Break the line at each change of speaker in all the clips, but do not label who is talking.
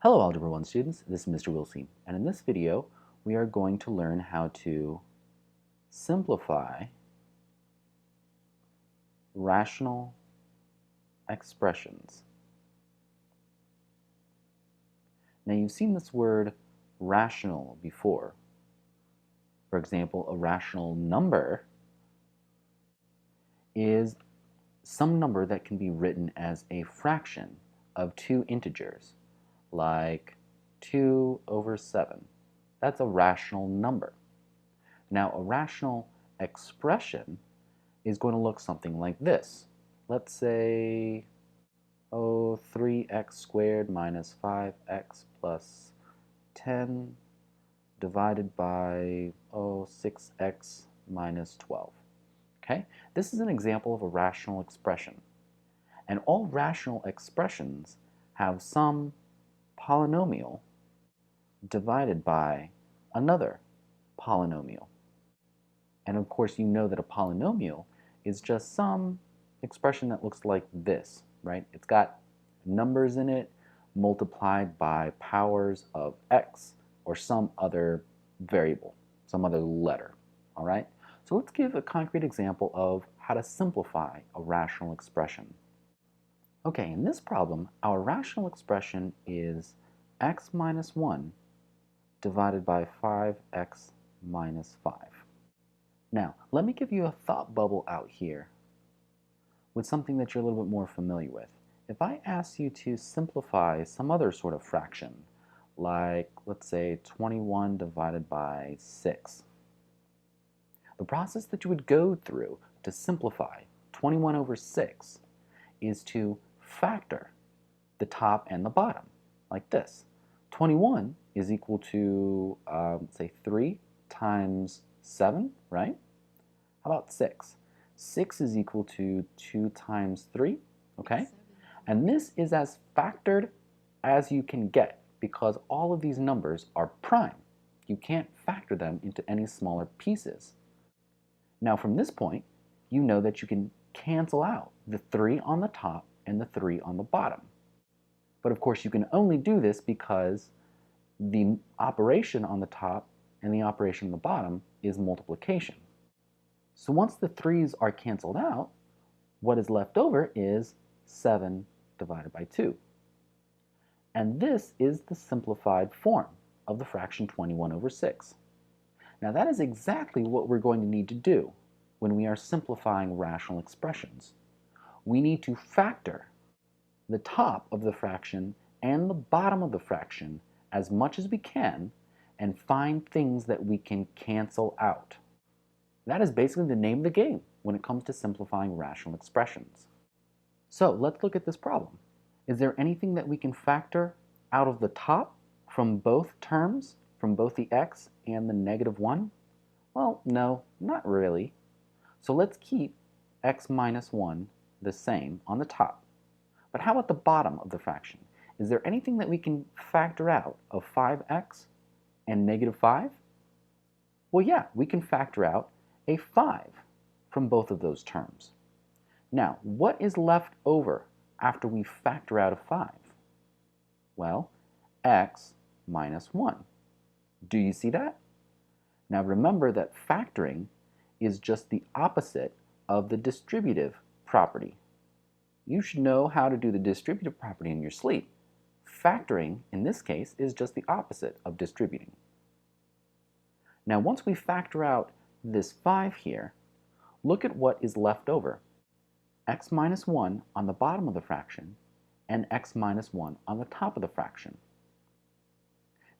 Hello Algebra 1 students, this is Mr. Wilson, and in this video we are going to learn how to simplify rational expressions. Now you've seen this word rational before. For example, a rational number is some number that can be written as a fraction of two integers, like 2 over 7. That's a rational number. Now, a rational expression is going to look something like this. Let's say, 3x squared minus 5x plus 10 divided by, 6x minus 12. Okay? This is an example of a rational expression. And all rational expressions have some polynomial divided by another polynomial. And of course, you know that a polynomial is just some expression that looks like this, right? It's got numbers in it multiplied by powers of x or some other variable, some other letter, all right? So let's give a concrete example of how to simplify a rational expression. Okay, in this problem, our rational expression is x minus 1 divided by 5x minus 5. Now, let me give you a thought bubble out here with something that you're a little bit more familiar with. If I ask you to simplify some other sort of fraction, like, let's say, 21 divided by 6, the process that you would go through to simplify 21 over 6 is to factor the top and the bottom, like this. 21 is equal to, say, 3 times 7, right? How about 6? 6 is equal to 2 times 3, okay? And this is as factored as you can get because all of these numbers are prime. You can't factor them into any smaller pieces. Now from this point, you know that you can cancel out the 3 on the top and the 3 on the bottom. But of course you can only do this because the operation on the top and the operation on the bottom is multiplication. So once the 3's are canceled out, what is left over is 7 divided by 2. And this is the simplified form of the fraction 21 over 6. Now that is exactly what we're going to need to do when we are simplifying rational expressions. We need to factor the top of the fraction and the bottom of the fraction as much as we can and find things that we can cancel out. That is basically the name of the game when it comes to simplifying rational expressions. So let's look at this problem. Is there anything that we can factor out of the top from both terms, from both the x and the negative 1? Well, no, not really. So let's keep x minus 1 the same on the top. But how about the bottom of the fraction? Is there anything that we can factor out of 5x and negative 5? Well, yeah, we can factor out a 5 from both of those terms. Now, what is left over after we factor out a 5? Well, x minus 1. Do you see that? Now remember that factoring is just the opposite of the distributive property. You should know how to do the distributive property in your sleep. Factoring, in this case, is just the opposite of distributing. Now once we factor out this 5 here, look at what is left over. X minus 1 on the bottom of the fraction and x minus 1 on the top of the fraction.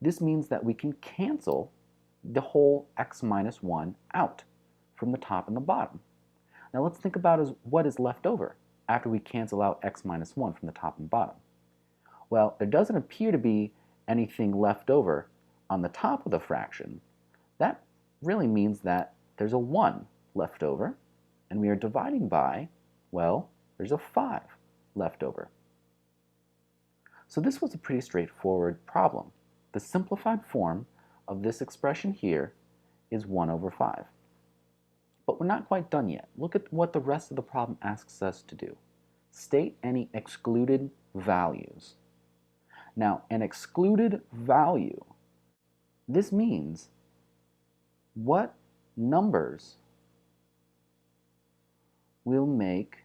This means that we can cancel the whole x minus 1 out from the top and the bottom. Now let's think about what is left over after we cancel out x minus 1 from the top and bottom. Well, there doesn't appear to be anything left over on the top of the fraction. That really means that there's a 1 left over, and we are dividing by, well, there's a 5 left over. So this was a pretty straightforward problem. The simplified form of this expression here is 1 over 5. But we're not quite done yet. Look at what the rest of the problem asks us to do. State any excluded values. Now, an excluded value, this means what numbers will make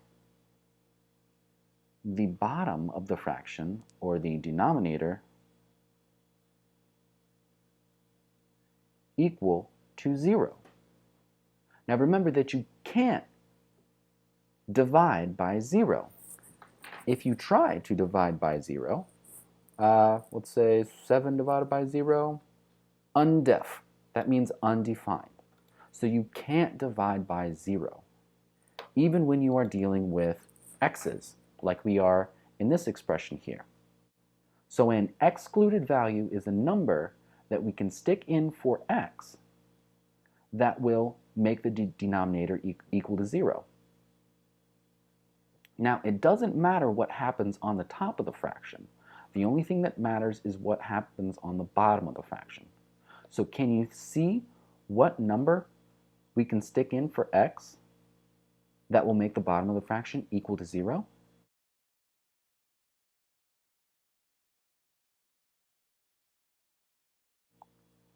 the bottom of the fraction, or the denominator, equal to 0. Now remember that you can't divide by 0. If you try to divide by 0, let's say 7 divided by 0, undef. That means undefined. So you can't divide by 0, even when you are dealing with x's, like we are in this expression here. So an excluded value is a number that we can stick in for x that will make the denominator equal to 0. Now, it doesn't matter what happens on the top of the fraction. The only thing that matters is what happens on the bottom of the fraction. So can you see what number we can stick in for x that will make the bottom of the fraction equal to 0?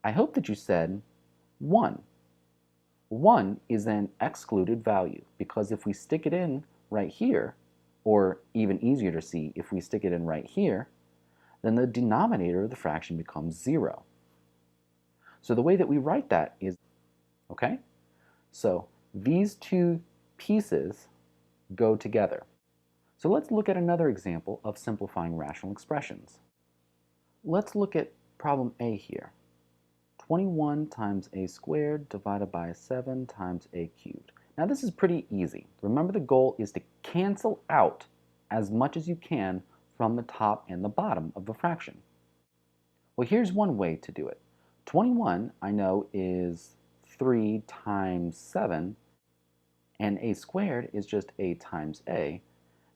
I hope that you said 1. 1 is an excluded value, because if we stick it in right here, or even easier to see, if we stick it in right here, then the denominator of the fraction becomes 0. So the way that we write that is, okay? So these two pieces go together. So let's look at another example of simplifying rational expressions. Let's look at problem A here. 21 times a squared divided by 7 times a cubed. Now this is pretty easy. Remember, the goal is to cancel out as much as you can from the top and the bottom of the fraction. Well, here's one way to do it. 21, I know, is 3 times 7, and a squared is just a times a,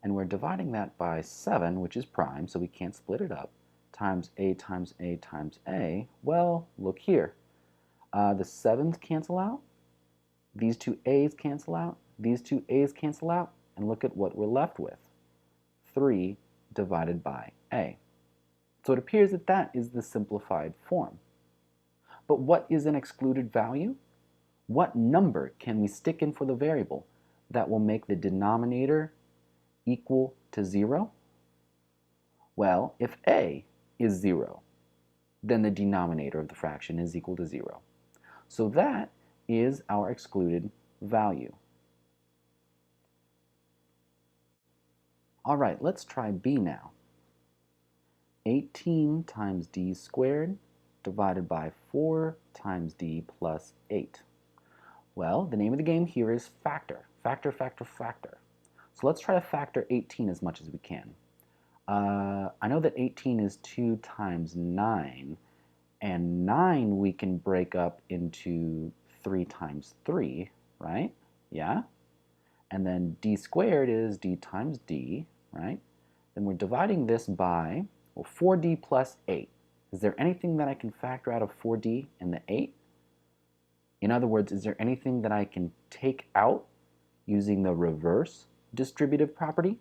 and we're dividing that by 7, which is prime, so we can't split it up, times a times a times a. Well, look here. The 7's cancel out, these two a's cancel out, these two a's cancel out, and look at what we're left with. 3 divided by a. So it appears that that is the simplified form. But what is an excluded value? What number can we stick in for the variable that will make the denominator equal to 0? Well, if a is 0, then the denominator of the fraction is equal to 0. So that is our excluded value. All right, let's try B now. 18 times d squared divided by 4 times d plus 8. Well, the name of the game here is factor. Factor, factor, factor. So let's try to factor 18 as much as we can. I know that 18 is 2 times 9, and 9 we can break up into 3 times 3, right? Yeah? And then d squared is d times d, right? Then we're dividing this by, well, 4d plus 8. Is there anything that I can factor out of 4d and the 8? In other words, is there anything that I can take out using the reverse distributive property?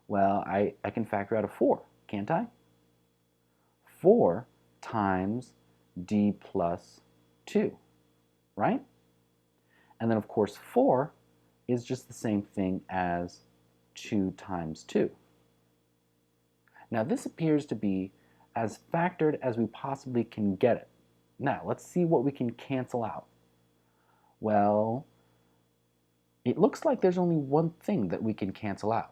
Well, I can factor out a 4, can't I? 4 times d plus 2, right? And then, of course, 4 is just the same thing as 2 times 2. Now, this appears to be as factored as we possibly can get it. Now, let's see what we can cancel out. Well, it looks like there's only one thing that we can cancel out.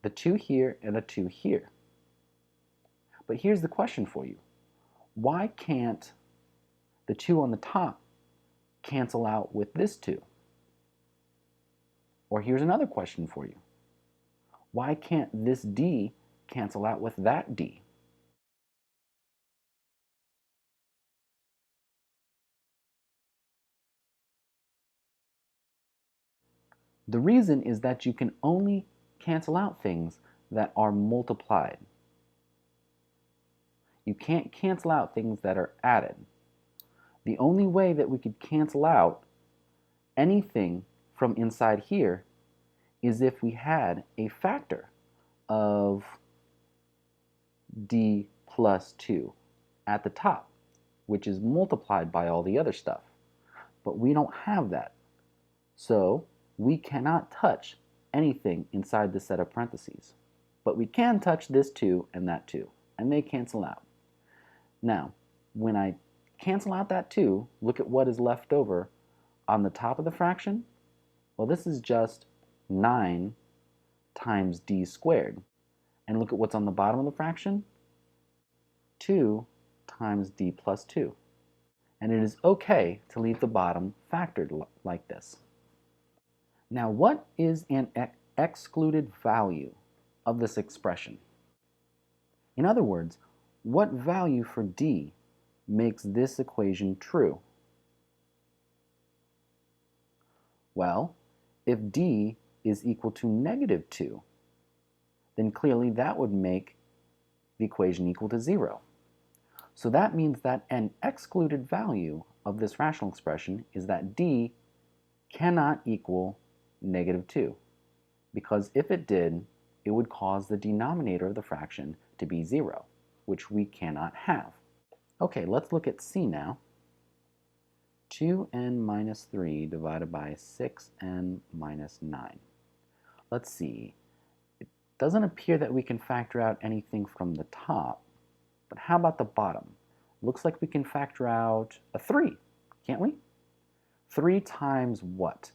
The 2 here and a 2 here. But here's the question for you. Why can't the 2 on the top cancel out with this 2? Or here's another question for you. Why can't this d cancel out with that d? The reason is that you can only cancel out things that are multiplied. You can't cancel out things that are added. The only way that we could cancel out anything from inside here is if we had a factor of d plus 2 at the top, which is multiplied by all the other stuff. But we don't have that. So we cannot touch anything inside this set of parentheses. But we can touch this 2 and that 2, and they cancel out. Now, when I cancel out that 2, look at what is left over on the top of the fraction. Well, this is just 9 times d squared. And look at what's on the bottom of the fraction. 2 times d plus 2. And it is okay to leave the bottom factored like this. Now, what is an excluded value of this expression? In other words, what value for d makes this equation true? Well, if d is equal to negative 2, then clearly that would make the equation equal to 0. So that means that an excluded value of this rational expression is that d cannot equal negative 2, because if it did, it would cause the denominator of the fraction to be 0, which we cannot have. Okay, let's look at c now. 2n minus 3 divided by 6n minus 9. Let's see. It doesn't appear that we can factor out anything from the top, but how about the bottom? Looks like we can factor out a 3, can't we? 3 times what?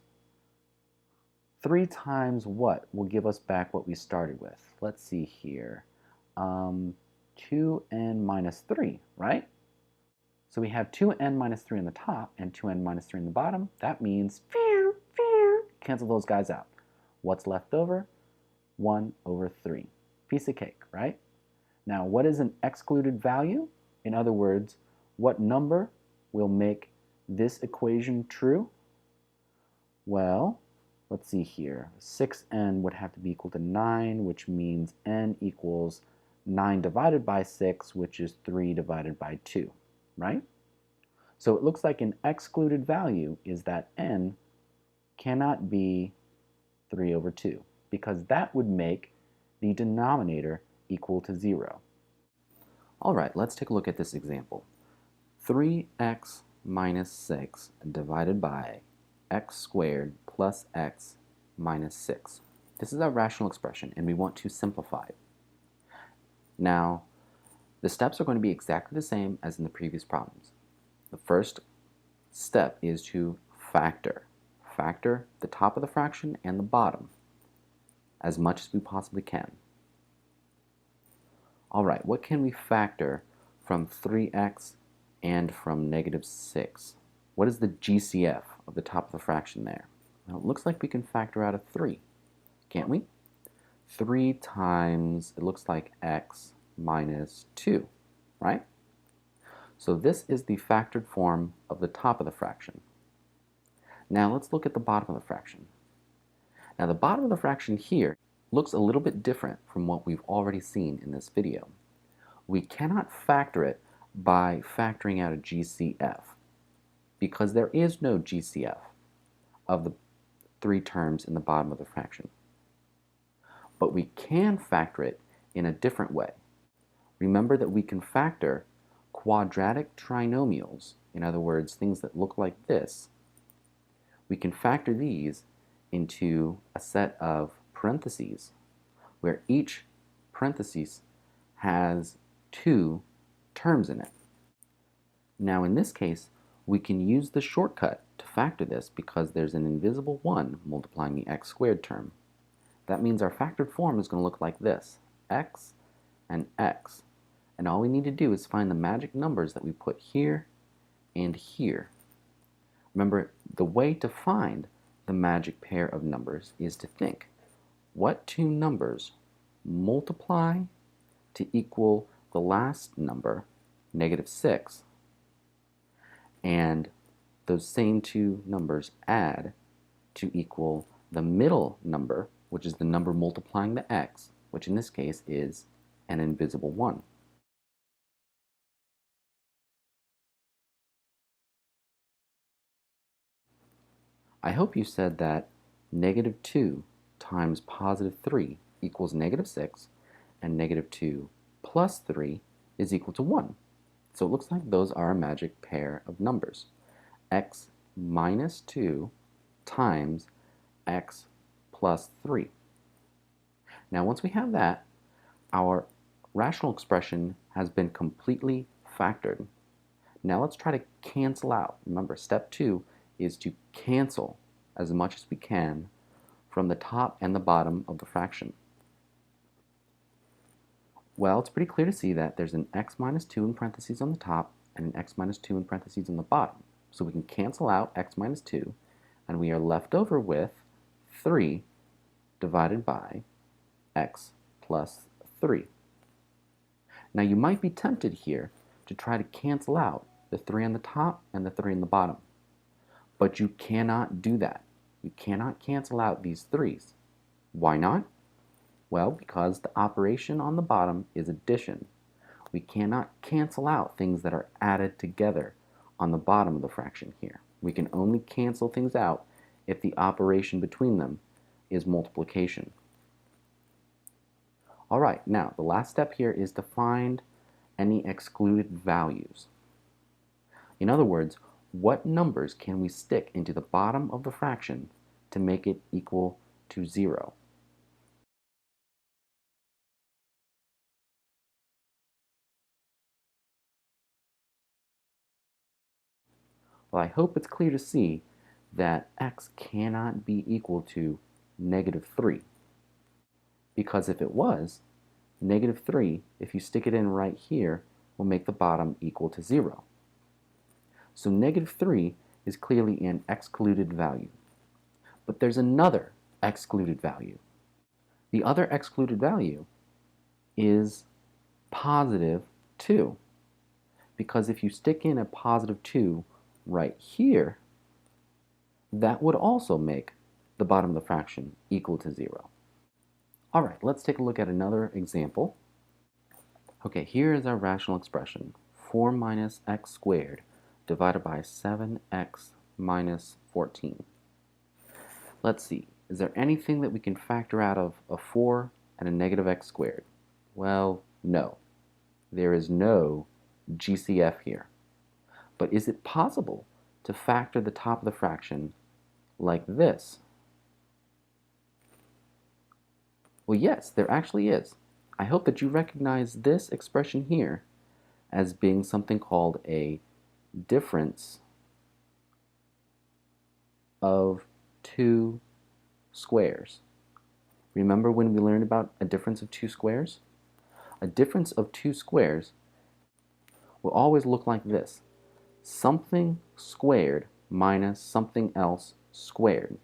3 times what will give us back what we started with? Let's see here. 2n minus 3, right? So we have 2n minus 3 on the top and 2n minus 3 on the bottom. That means cancel those guys out. What's left over? 1 over 3. Piece of cake, right? Now, what is an excluded value? In other words, what number will make this equation true? Well, let's see here. 6n would have to be equal to 9, which means n equals 9 divided by 6, which is 3 divided by 2, right? So it looks like an excluded value is that n cannot be 3 over 2, because that would make the denominator equal to 0. All right, let's take a look at this example. 3x minus 6 divided by x squared plus x minus 6. This is our rational expression, and we want to simplify it. Now, the steps are going to be exactly the same as in the previous problems. The first step is to factor. Factor the top of the fraction and the bottom as much as we possibly can. All right, what can we factor from 3x and from negative 6? What is the GCF of the top of the fraction there? Well, it looks like we can factor out a 3, can't we? 3 times, it looks like x minus 2, right? So this is the factored form of the top of the fraction. Now let's look at the bottom of the fraction. Now the bottom of the fraction here looks a little bit different from what we've already seen in this video. We cannot factor it by factoring out a GCF, because there is no GCF of the 3 terms in the bottom of the fraction. But we can factor it in a different way. Remember that we can factor quadratic trinomials, in other words, things that look like this. We can factor these into a set of parentheses where each parenthesis has 2 terms in it. Now in this case, we can use the shortcut to factor this because there's an invisible 1 multiplying the x squared term. That means our factored form is going to look like this, x and x. And all we need to do is find the magic numbers that we put here and here. Remember, the way to find the magic pair of numbers is to think, what 2 numbers multiply to equal the last number, negative 6, and those same 2 numbers add to equal the middle number, which is the number multiplying the x, which in this case is an invisible 1. I hope you said that negative 2 times positive 3 equals negative 6, and negative 2 plus 3 is equal to 1. So it looks like those are a magic pair of numbers. X minus 2 times x plus 3. Now once we have that, our rational expression has been completely factored. Now let's try to cancel out. Remember, step 2 is to cancel as much as we can from the top and the bottom of the fraction. Well, it's pretty clear to see that there's an x minus 2 in parentheses on the top and an x minus 2 in parentheses on the bottom. So we can cancel out x minus 2, and we are left over with 3 divided by x plus 3. Now you might be tempted here to try to cancel out the 3 on the top and the 3 on the bottom. But you cannot do that. You cannot cancel out these 3's. Why not? Well, because the operation on the bottom is addition. We cannot cancel out things that are added together on the bottom of the fraction here. We can only cancel things out if the operation between them is multiplication. Alright, now the last step here is to find any excluded values. In other words, what numbers can we stick into the bottom of the fraction to make it equal to 0? Well, I hope it's clear to see that x cannot be equal to negative 3. Because if it was, negative 3, if you stick it in right here, will make the bottom equal to 0. So negative 3 is clearly an excluded value. But there's another excluded value. The other excluded value is positive 2. Because if you stick in a positive 2 right here, that would also make the bottom of the fraction equal to 0. Alright, let's take a look at another example. Okay, here is our rational expression, 4 minus x squared divided by 7x minus 14. Let's see, is there anything that we can factor out of a 4 and a negative x squared? Well, no. There is no GCF here. But is it possible to factor the top of the fraction like this? Well, yes, there actually is. I hope that you recognize this expression here as being something called a difference of two squares. Remember when we learned about a difference of two squares? A difference of two squares will always look like this. Something squared minus something else squared.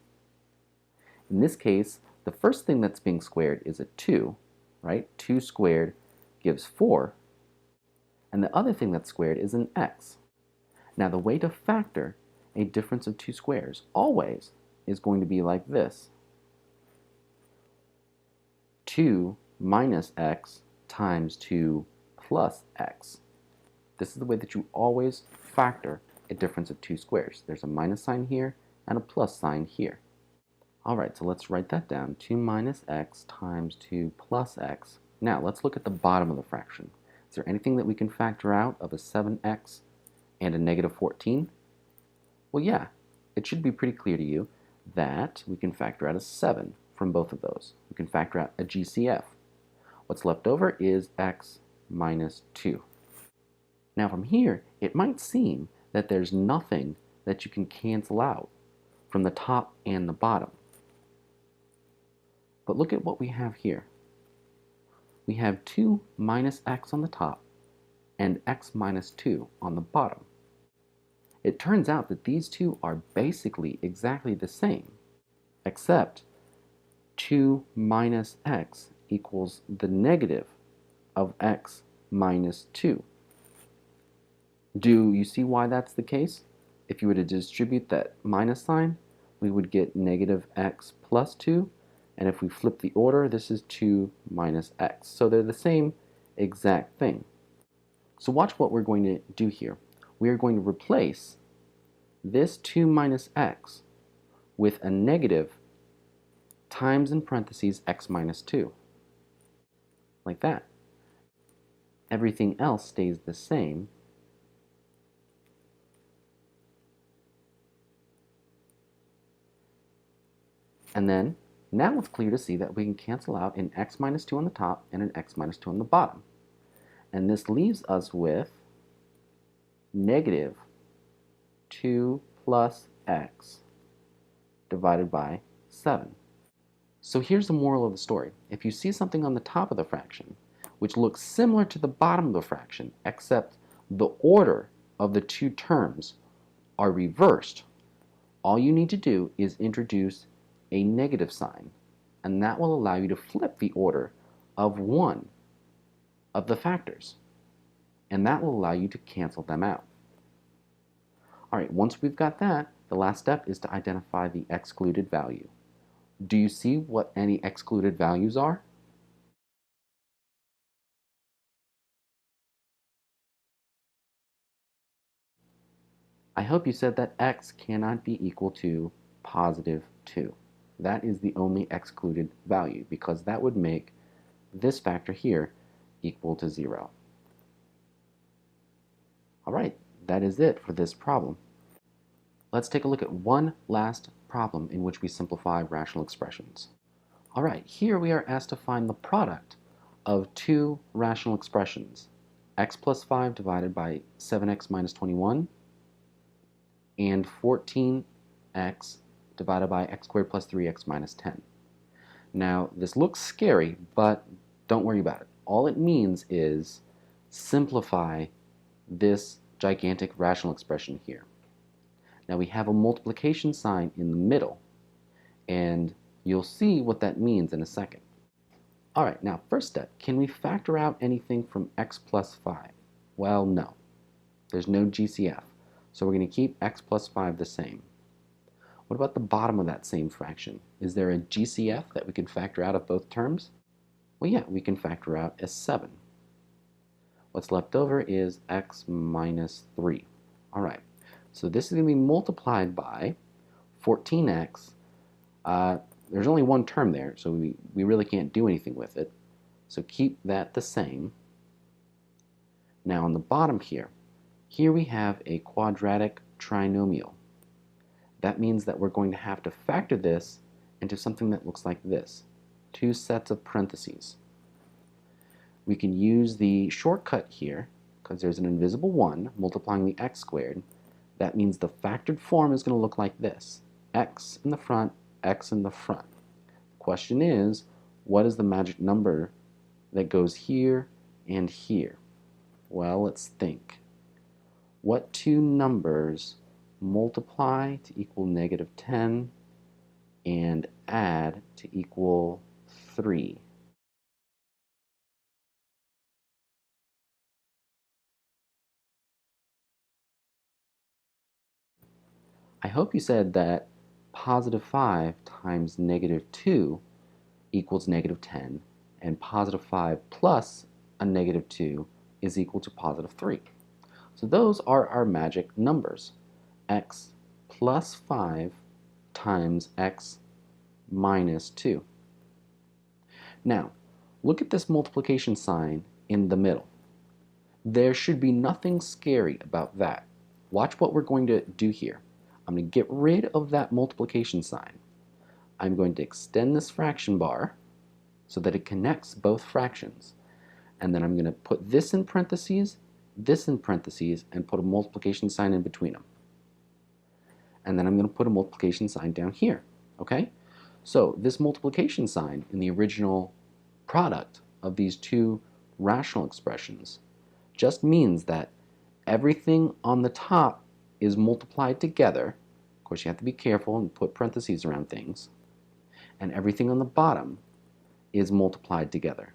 In this case, the first thing that's being squared is a 2, right? 2 squared gives 4. And the other thing that's squared is an x. Now the way to factor a difference of two squares always is going to be like this. 2 minus x times 2 plus x. This is the way that you always factor a difference of two squares. There's a minus sign here and a plus sign here. Alright, so let's write that down. 2 minus x times 2 plus x. Now let's look at the bottom of the fraction. Is there anything that we can factor out of a 7x and a negative 14? Well, yeah, it should be pretty clear to you that we can factor out a 7 from both of those. We can factor out a GCF. What's left over is x minus 2. Now from here, it might seem that there's nothing that you can cancel out from the top and the bottom. But look at what we have here. We have 2 minus x on the top and x minus 2 on the bottom. It turns out that these two are basically exactly the same, except 2 minus x equals the negative of x minus 2. Do you see why that's the case? If you were to distribute that minus sign, we would get negative x plus 2. And if we flip the order, this is 2 minus x. So they're the same exact thing. So watch what we're going to do here. We are going to replace this 2 minus x with a negative times in parentheses x minus 2. Like that. everything else stays the same. And then, now it's clear to see that we can cancel out an x minus 2 on the top and an x minus 2 on the bottom. And this leaves us with negative 2 plus x divided by 7. So here's the moral of the story. If you see something on the top of the fraction which looks similar to the bottom of the fraction, except the order of the two terms are reversed, all you need to do is introduce a negative sign, and that will allow you to flip the order of one of the factors, and that will allow you to cancel them out. Alright, once we've got that, the last step is to identify the excluded value. Do you see what any excluded values are? I hope you said that x cannot be equal to positive 2. That is the only excluded value, because that would make this factor here equal to 0. Alright, that is it for this problem. Let's take a look at one last problem in which we simplify rational expressions. Alright, here we are asked to find the product of two rational expressions, x plus 5 divided by 7x minus 21 and 14x divided by x squared plus 3x minus 10. Now, this looks scary, but don't worry about it. All it means is simplify this gigantic rational expression here. Now, we have a multiplication sign in the middle, and you'll see what that means in a second. Alright, now first step, can we factor out anything from x plus 5? Well, no. There's no GCF, so we're going to keep x plus 5 the same. What about the bottom of that same fraction? Is there a GCF that we can factor out of both terms? Well, yeah, we can factor out as 7. What's left over is x minus 3. Alright, so this is going to be multiplied by 14x. There's only one term there, so we really can't do anything with it. So keep that the same. Now on the bottom here we have a quadratic trinomial. That means that we're going to have to factor this into something that looks like this. Two sets of parentheses. We can use the shortcut here, because there's an invisible 1 multiplying the x squared. That means the factored form is going to look like this. X in the front, x in the front. The question is, what is the magic number that goes here and here? Well, let's think. What two numbers multiply to equal negative 10 and add to equal 3? I hope you said that positive 5 times negative 2 equals negative 10, and positive 5 plus a negative 2 is equal to positive 3. So those are our magic numbers. X plus 5 times x minus 2. Now, look at this multiplication sign in the middle. There should be nothing scary about that. Watch what we're going to do here. I'm going to get rid of that multiplication sign. I'm going to extend this fraction bar so that it connects both fractions. And then I'm going to put this in parentheses, and put a multiplication sign in between them. And then I'm going to put a multiplication sign down here. Okay? So this multiplication sign in the original product of these two rational expressions just means that everything on the top is multiplied together. Of course, you have to be careful and put parentheses around things. And everything on the bottom is multiplied together.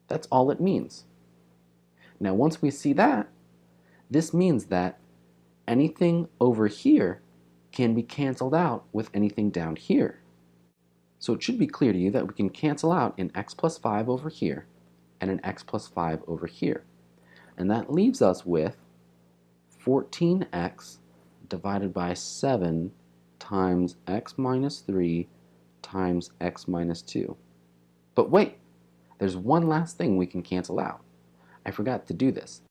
That's all it means. Now, once we see that, this means that anything over here can be canceled out with anything down here. So it should be clear to you that we can cancel out an x plus 5 over here and an x plus 5 over here. And that leaves us with 14x divided by 7 times x minus 3 times x minus 2. But wait, there's one last thing we can cancel out. I forgot to do this.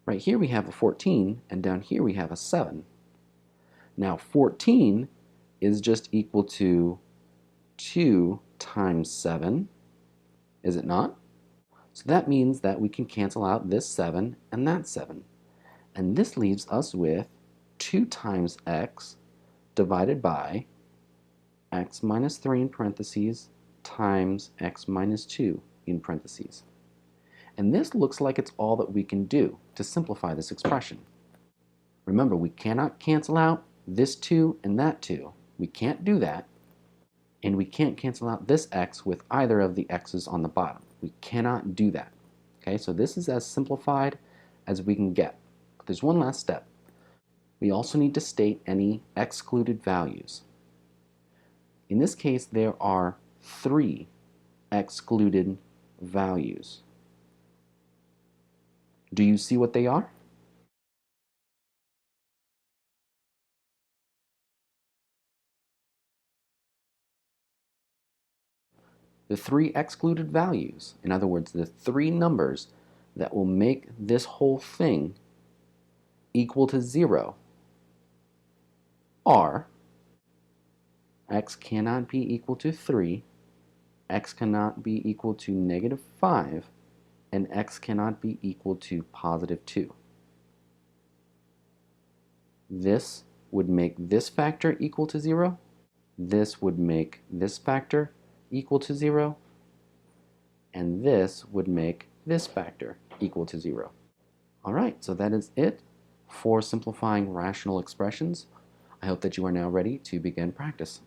Right here we have a 14, and down here we have a 7. Now 14 is just equal to 2 times 7, is it not? So that means that we can cancel out this 7 and that 7. And this leaves us with 2 times x divided by x minus 3 in parentheses times x minus 2 in parentheses. And this looks like it's all that we can do to simplify this expression. Remember, we cannot cancel out this 2 and that 2. We can't do that. And we can't cancel out this x with either of the x's on the bottom. We cannot do that. Okay, so this is as simplified as we can get. But there's one last step. We also need to state any excluded values. In this case, there are 3 excluded values. Do you see what they are? The 3 excluded values, in other words, the 3 numbers that will make this whole thing equal to 0 are x cannot be equal to 3, x cannot be equal to negative 5, and x cannot be equal to positive 2. This would make this factor equal to 0. This would make this factor equal to 0. And this would make this factor equal to 0. All right, so that is it for simplifying rational expressions. I hope that you are now ready to begin practice.